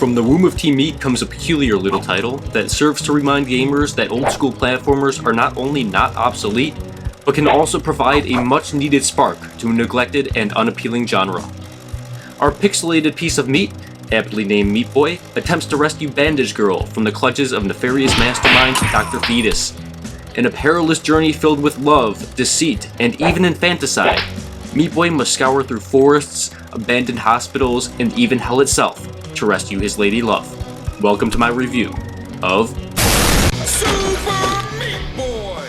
From the womb of Team Meat comes a peculiar little title that serves to remind gamers that old-school platformers are not only not obsolete, but can also provide a much-needed spark to a neglected and unappealing genre. Our pixelated piece of meat, aptly named Meat Boy, attempts to rescue Bandage Girl from the clutches of nefarious mastermind Dr. Fetus. In a perilous journey filled with love, deceit, and even infanticide, Meat Boy must scour through forests, abandoned hospitals, and even hell itself to rescue his lady love. Welcome to my review of Super Meat Boy!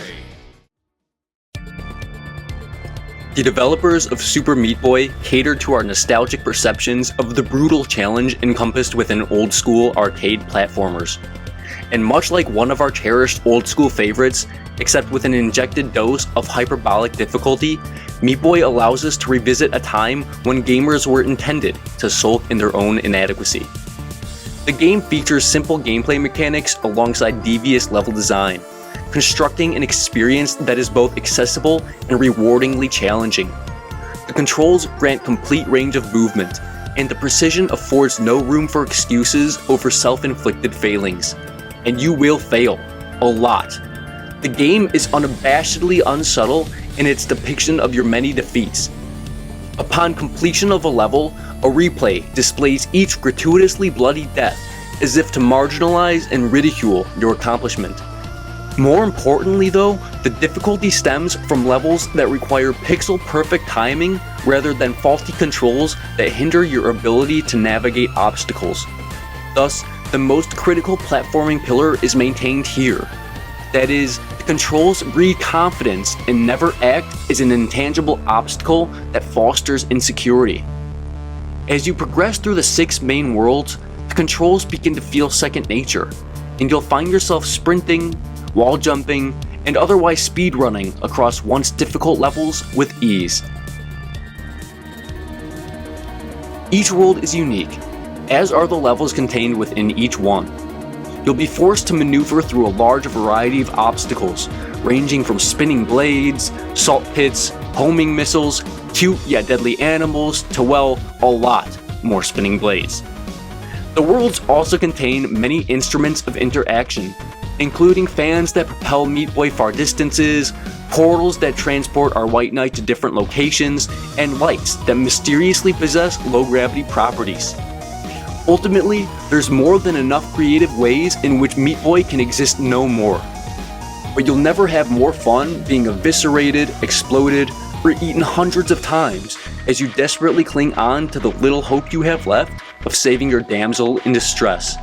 The developers of Super Meat Boy catered to our nostalgic perceptions of the brutal challenge encompassed within old-school arcade platformers. And much like one of our cherished old-school favorites, except with an injected dose of hyperbolic difficulty, Meat Boy allows us to revisit a time when gamers were intended to sulk in their own inadequacy. The game features simple gameplay mechanics alongside devious level design, constructing an experience that is both accessible and rewardingly challenging. The controls grant complete range of movement, and the precision affords no room for excuses over self-inflicted failings. And you will fail. A lot. The game is unabashedly unsubtle in its depiction of your many defeats. Upon completion of a level, a replay displays each gratuitously bloody death as if to marginalize and ridicule your accomplishment. More importantly though, the difficulty stems from levels that require pixel-perfect timing rather than faulty controls that hinder your ability to navigate obstacles. Thus, the most critical platforming pillar is maintained here. That is, the controls breed confidence and never act as an intangible obstacle that fosters insecurity. As you progress through the 6 main worlds, the controls begin to feel second nature, and you'll find yourself sprinting, wall jumping, and otherwise speedrunning across once difficult levels with ease. Each world is unique, as are the levels contained within each one. You'll be forced to maneuver through a large variety of obstacles, ranging from spinning blades, salt pits, homing missiles, cute yet deadly animals, to well, a lot more spinning blades. The worlds also contain many instruments of interaction, including fans that propel Meat Boy far distances, portals that transport our White Knight to different locations, and lights that mysteriously possess low-gravity properties. Ultimately, there's more than enough creative ways in which Meat Boy can exist no more. But you'll never have more fun being eviscerated, exploded, or eaten hundreds of times as you desperately cling on to the little hope you have left of saving your damsel in distress.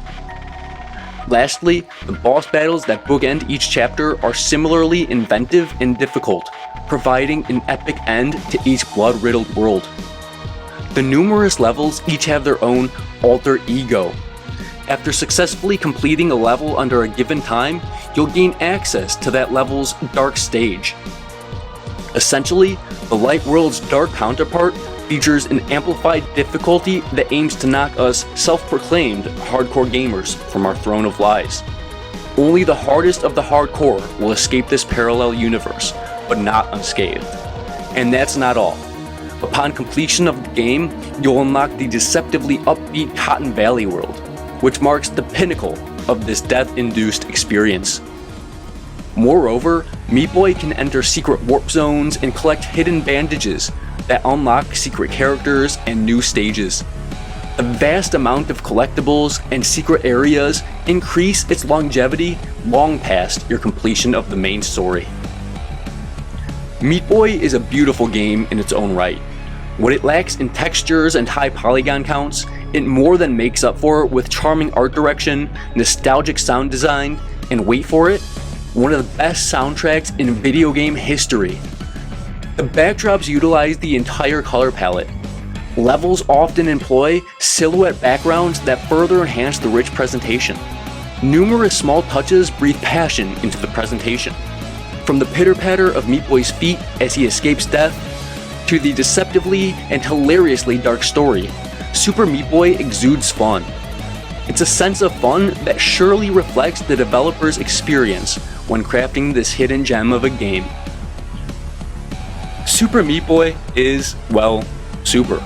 Lastly, the boss battles that bookend each chapter are similarly inventive and difficult, providing an epic end to each blood-riddled world. The numerous levels each have their own alter ego. After successfully completing a level under a given time, you'll gain access to that level's dark stage. Essentially, the Light World's dark counterpart features an amplified difficulty that aims to knock us self-proclaimed hardcore gamers from our throne of lies. Only the hardest of the hardcore will escape this parallel universe, but not unscathed. And that's not all. Upon completion of the game, you'll unlock the deceptively upbeat Cotton Valley world, which marks the pinnacle of this death-induced experience. Moreover, Meat Boy can enter secret warp zones and collect hidden bandages that unlock secret characters and new stages. A vast amount of collectibles and secret areas increase its longevity long past your completion of the main story. Meat Boy is a beautiful game in its own right. What it lacks in textures and high polygon counts, it more than makes up for with charming art direction, nostalgic sound design, and wait for it, one of the best soundtracks in video game history. The backdrops utilize the entire color palette. Levels often employ silhouette backgrounds that further enhance the rich presentation. Numerous small touches breathe passion into the presentation. From the pitter-patter of Meat Boy's feet as he escapes death, to the deceptively and hilariously dark story, Super Meat Boy exudes fun. It's a sense of fun that surely reflects the developer's experience when crafting this hidden gem of a game. Super Meat Boy is, well, super.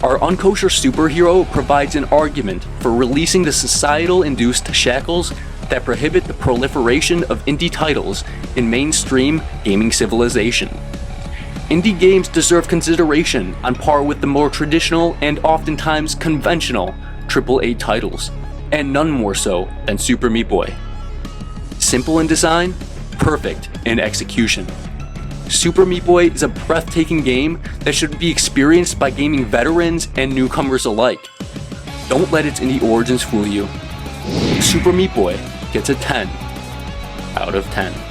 Our unkosher superhero provides an argument for releasing the societal-induced shackles that prohibit the proliferation of indie titles in mainstream gaming civilization. Indie games deserve consideration on par with the more traditional and oftentimes conventional AAA titles, and none more so than Super Meat Boy. Simple in design, perfect in execution. Super Meat Boy is a breathtaking game that should be experienced by gaming veterans and newcomers alike. Don't let its indie origins fool you. Super Meat Boy gets a 10 out of 10.